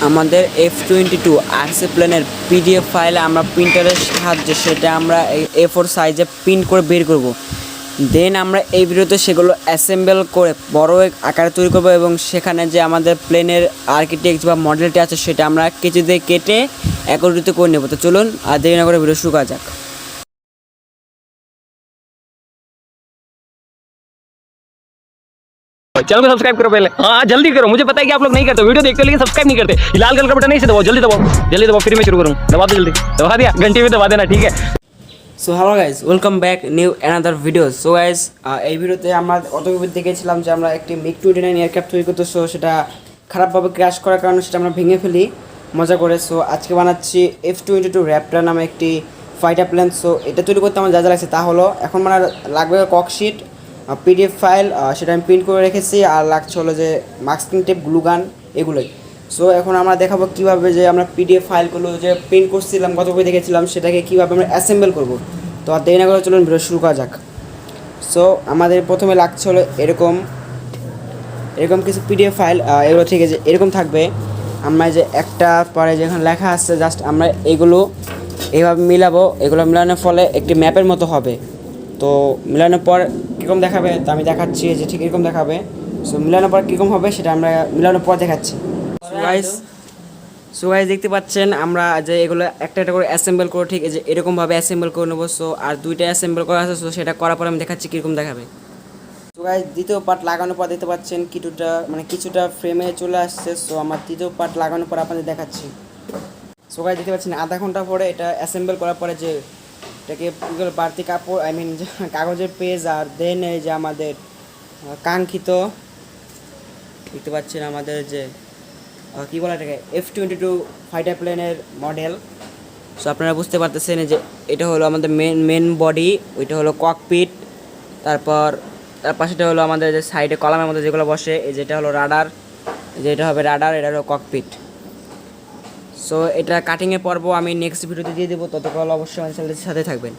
আমাদের F22 RC প্লেনের PDF file আমরা প্রিন্টারের সাহায্যে সেটা আমরা A4 সাইজে প্রিন্ট করে বের করব। দেন আমরা এই ভিডিওতে সেগুলো অ্যাসেম্বল করে বড় আকারে তৈরি করব এবং সেখানে যে আমাদের প্লেনের আর্কিটেক্ট বা মডেলটি আছে সেটা আমরা কেচি দিয়ে কেটে একত্রিত করে নেব। তো চলুন আর দেরি না করে ভিডিও শুরু করা যাক। चैनल को सब्सक्राइब करो पहले। हाँ जल्दी करो, मुझे पता है कि आप लोग नहीं करते, वीडियो देखते हो लेकिन सब्सक्राइब नहीं करते। लाल कलर का बटन नहीं से दबाओ, जल्दी दबाओ फिर मैं शुरू करूँ। दबा दो जल्दी, दबा दिया, घंटी में दबा देना, ठीक है। So hello guys, welcome back new another video. So guys, এই ভিডিওতে আমরা অতর্কিত দেখেছিলাম যে আমরা একটি MiG-29 এয়ারক্রাফট তৈরি করতে, সো সেটা খারাপভাবে ক্র্যাশ করার কারণে সেটা আমরা ভেঙে ফেলি মজা করে। সো আজকে বানাচ্ছি F22 র্যাপ্টর নামে একটি ফাইটার প্লেন। সো এটা তৈরি করতে আমার যা যা লাগছে তা হলো, এখন মানে লাগবে ককশিট, পিডিএফ ফাইল, সেটা আমি প্রিন্ট করে রেখেছি, আর লাগছে হলো যে মাস্কিং টেপ, গ্লু গান, এগুলোই। সো এখন আমরা দেখাবো কীভাবে যে আমরা পিডিএফ ফাইলগুলো যে প্রিন্ট করছিলাম, গত বই দেখেছিলাম, সেটাকে কীভাবে আমরা অ্যাসেম্বল করব। তো আর দেরি না করে চলুন ভিডিও শুরু করা যাক। সো আমাদের প্রথমে লাগছে হলো এরকম কিছু পিডিএফ ফাইল, এগুলো থেকে যে এরকম থাকবে। আমরা যে একটা পরে যেখানে লেখা আছে জাস্ট আমরা এগুলো এইভাবে মিলাবো। এগুলো মিলানোর ফলে একটি ম্যাপের মতো হবে। তো মিলানোর পর কীরকম দেখাবে তা আমি দেখাচ্ছি, যে ঠিক এরকম দেখাবে। সো মিলানোর পর কীরকম হবে সেটা আমরা মিলানোর পর দেখাচ্ছি। সো গাইস দেখতে পাচ্ছেন আমরা যে এগুলো একটা একটা করে অ্যাসেম্বল করে ঠিক যে এরকমভাবে অ্যাসেম্বল করে নেবো। সো আর দুইটা অ্যাসেম্বল করা আছে, সো সেটা করার পর আমি দেখাচ্ছি কীরকম দেখাবে। সো গাইস দ্বিতীয় পার্ট লাগানোর পর দেখতে পাচ্ছেন কিছুটা ফ্রেমে চলে আসছে। সো আমার তৃতীয় পার্ট লাগানোর পর আপনাদের দেখাচ্ছি। সো গাইস দেখতে পাচ্ছেন আধা ঘন্টা পরে এটা অ্যাসেম্বল করার পরে যে এটাকে বাড়তি কাপড় কাগজের পেজ, আর দেন এই যে আমাদের কাঙ্ক্ষিত দেখতে পাচ্ছেন আমাদের যে কী বলা এটাকে F22 ফাইটার প্লেনের মডেল। সো আপনারা বুঝতে পারতেছেন যে এটা হলো আমাদের মেন বডি, ওইটা হলো ককপিট, তারপর তার পাশেটা হলো আমাদের যে সাইডে কলামের মধ্যে যেগুলো বসে, এই যেটা হলো রাডার, যেটা হবে রাডার, এটা হলো ককপিট। সো এটা কাটিংয়ের পর্ব আমি নেক্সট ভিডিওতে দিয়ে দেবো, ততক্ষণ অবশ্যই আমাদের চ্যানেলের সাথে থাকবেন।